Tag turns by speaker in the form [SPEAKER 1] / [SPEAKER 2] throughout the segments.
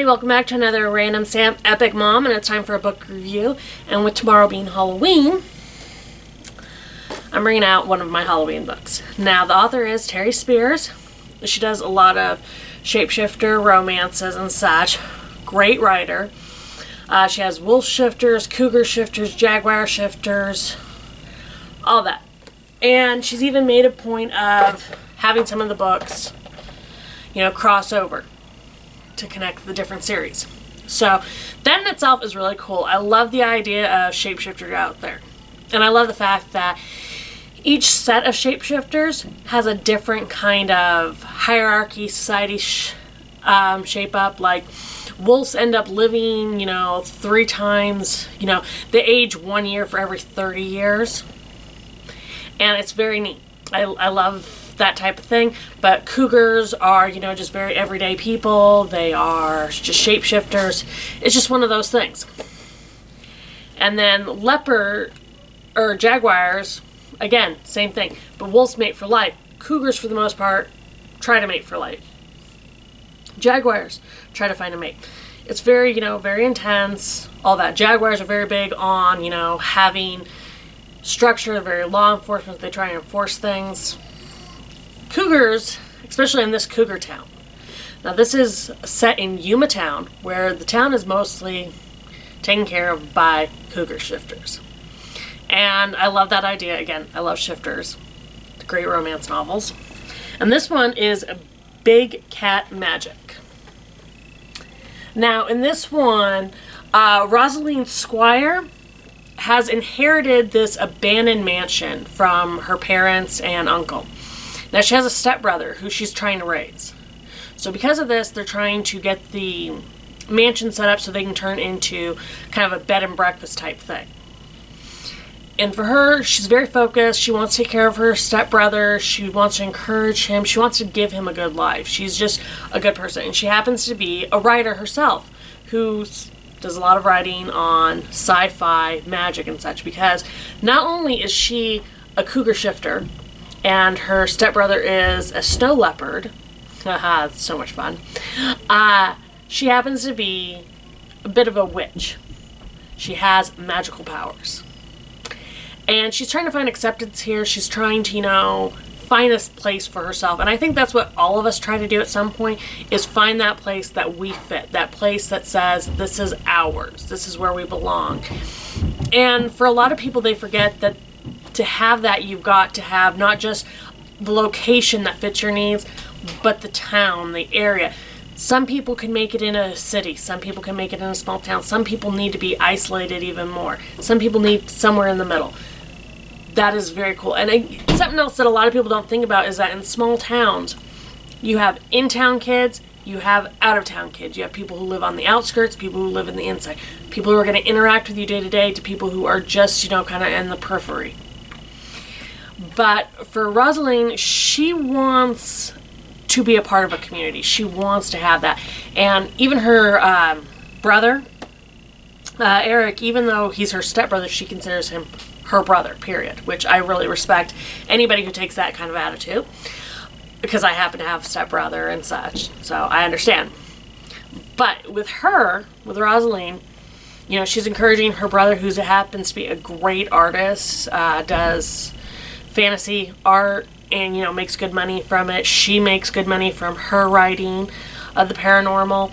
[SPEAKER 1] everybody, welcome back to another Random Sam Epic Mom, and it's time for a book review. And with tomorrow being Halloween, I'm bringing out one of my Halloween books. Now, the author is Terry Spears. She does a lot of shapeshifter romances and such. Great writer. She has wolf shifters, cougar shifters, jaguar shifters, all that. And she's even made a point of having some of the books, cross over to connect the different series. So that in itself is really cool. I love the idea of shapeshifters out there. And I love the fact that each set of shapeshifters has a different kind of hierarchy, society shape up. Like wolves end up living, 3 times, they age 1 year for every 30 years. And it's very neat. I love that type of thing. But cougars are, just very everyday people. They are just shapeshifters. It's just one of those things. And then leopard or jaguars, again, same thing. But wolves mate for life. Cougars, for the most part, try to mate for life. Jaguars try to find a mate. It's very, very intense, all that. Jaguars are very big on, having structure, very law enforcement. They try and enforce things. Cougars, especially in this cougar town. Now, this is set in Yuma Town, where the town is mostly taken care of by cougar shifters. And I love that idea. Again, I love shifters. Great romance novels. And this one is Big Cat Magic. Now, in this one, Rosaline Squire has inherited this abandoned mansion from her parents and uncle. Now, she has a stepbrother who she's trying to raise. So because of this, they're trying to get the mansion set up so they can turn into kind of a bed and breakfast type thing. And for her, she's very focused. She wants to take care of her stepbrother. She wants to encourage him. She wants to give him a good life. She's just a good person. And she happens to be a writer herself who does a lot of writing on sci-fi, magic, and such. Because not only is she a cougar shifter, and her stepbrother is a snow leopard. Haha, it's so much fun. She happens to be a bit of a witch. She has magical powers. And she's trying to find acceptance here. She's trying to, find a place for herself. And I think that's what all of us try to do at some point, is find that place that we fit. That place that says, this is ours. This is where we belong. And for a lot of people, they forget that to have that, you've got to have not just the location that fits your needs, but the town, the area. Some people can make it in a city. Some people can make it in a small town. Some people need to be isolated even more. Some people need somewhere in the middle. That is very cool. And something else that a lot of people don't think about is that in small towns, you have in-town kids, you have out-of-town kids. You have people who live on the outskirts, people who live in the inside, people who are going to interact with you day to day, to people who are just, kind of in the periphery. But for Rosaline, she wants to be a part of a community. She wants to have that. And even her brother, Eric, even though he's her stepbrother, she considers him her brother, period. Which I really respect anybody who takes that kind of attitude. Because I happen to have a stepbrother and such. So I understand. But with her, with Rosaline, she's encouraging her brother, who happens to be a great artist, does fantasy art, and makes good money from it. She makes good money from her writing of the paranormal.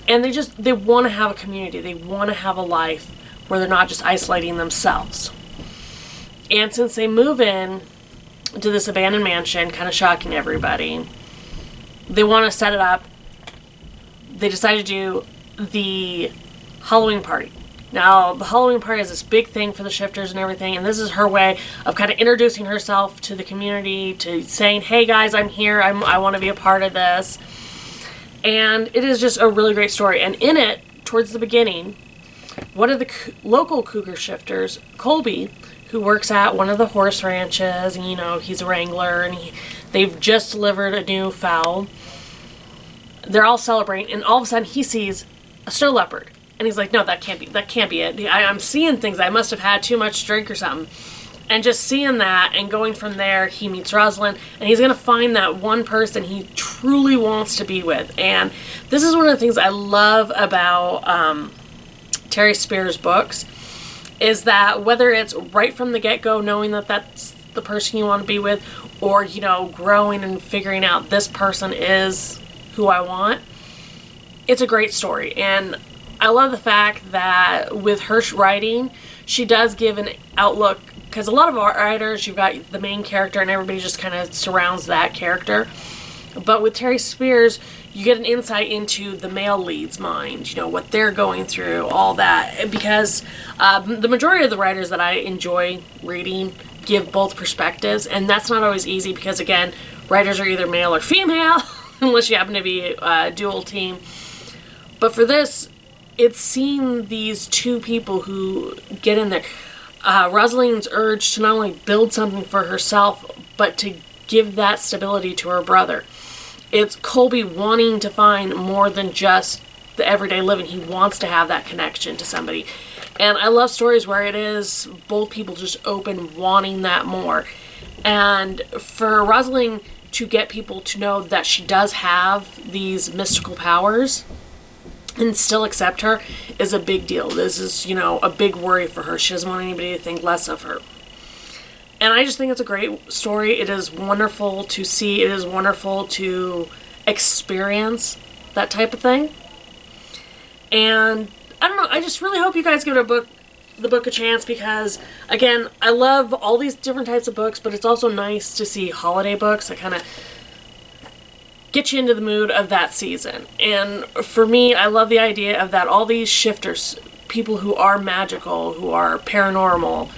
[SPEAKER 1] And they want to have a community. They want to have a life where they're not just isolating themselves. And since they move in to this abandoned mansion, kind of shocking everybody, they want to set it up. They decide to do the Halloween party. Now, the Halloween party is this big thing for the shifters and everything, and this is her way of kind of introducing herself to the community, to saying, hey guys, I'm here, I want to be a part of this. And it is just a really great story. And in it, towards the beginning, one of the local cougar shifters, Colby, who works at one of the horse ranches, and he's a wrangler, and they've just delivered a new foal. They're all celebrating, and all of a sudden he sees a snow leopard. And he's like, no, that can't be it. I'm seeing things. I must have had too much drink or something. And just seeing that and going from there, he meets Rosalind, and he's going to find that one person he truly wants to be with. And this is one of the things I love about Terry Spears' books, is that whether it's right from the get-go knowing that that's the person you want to be with, or, you know, growing and figuring out this person is who I want, it's a great story. And I love the fact that with her writing, she does give an outlook, because a lot of writers, you've got the main character and everybody just kind of surrounds that character. But with Terry Spears, you get an insight into the male lead's mind, you know, what they're going through, all that. Because the majority of the writers that I enjoy reading give both perspectives, and that's not always easy because, again, writers are either male or female, unless you happen to be a dual team. But for this, it's seeing these two people who get in there. Rosalind's urge to not only build something for herself, but to give that stability to her brother. It's Colby wanting to find more than just the everyday living. He wants to have that connection to somebody. And I love stories where it is both people just open, wanting that more. And for Rosalind to get people to know that she does have these mystical powers and still accept her is a big deal. This is, you know, a big worry for her. She doesn't want anybody to think less of her. And I just think it's a great story. It is wonderful to see. It is wonderful to experience that type of thing. And I don't know, I just really hope you guys give the book a chance, because, again, I love all these different types of books, but it's also nice to see holiday books that kind of get you into the mood of that season. And for me, I love the idea of that all these shifters, people who are magical, who are paranormal,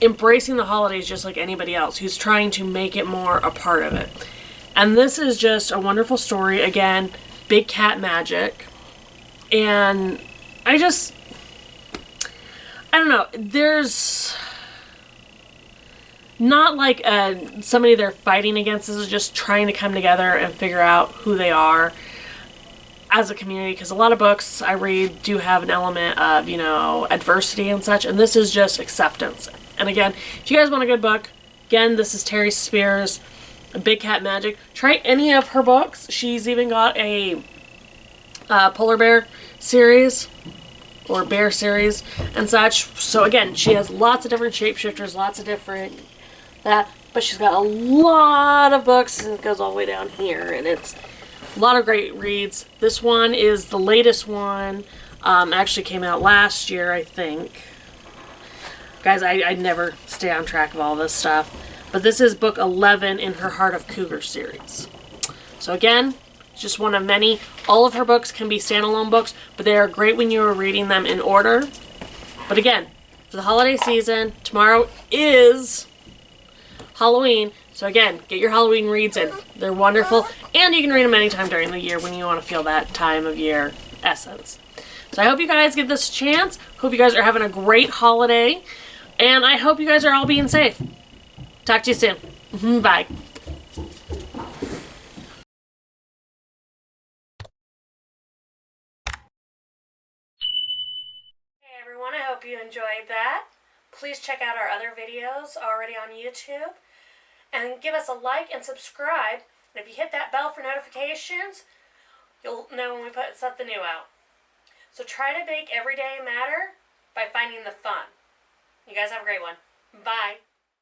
[SPEAKER 1] embracing the holidays just like anybody else, who's trying to make it more a part of it. And this is just a wonderful story. Again, big cat magic. And I don't know, there's not like somebody they're fighting against. This is just trying to come together and figure out who they are as a community, because a lot of books I read do have an element of, you know, adversity and such, and this is just acceptance. And again, if you guys want a good book, again, this is Terry Spears, Big Cat Magic. Try any of her books. She's even got a polar bear series or bear series and such. So again, she has lots of different shapeshifters, lots of different but she's got a lot of books, and it goes all the way down here, and it's a lot of great reads. This one is the latest one. Actually came out last year, I think. Guys, I never stay on track of all this stuff. But this is book 11 in her Heart of Cougar series. So again, just one of many. All of her books can be standalone books, but they are great when you are reading them in order. But again, for the holiday season, tomorrow is Halloween. So again, get your Halloween reads in. They're wonderful. And you can read them anytime during the year when you want to feel that time of year essence. So I hope you guys give this a chance. Hope you guys are having a great holiday. And I hope you guys are all being safe. Talk to you soon. Bye. Hey everyone, I hope you enjoyed that. Please check out our other videos already on YouTube. And give us a like and subscribe. And if you hit that bell for notifications, you'll know when we put something new out. So try to make every day matter by finding the fun. You guys have a great one. Bye.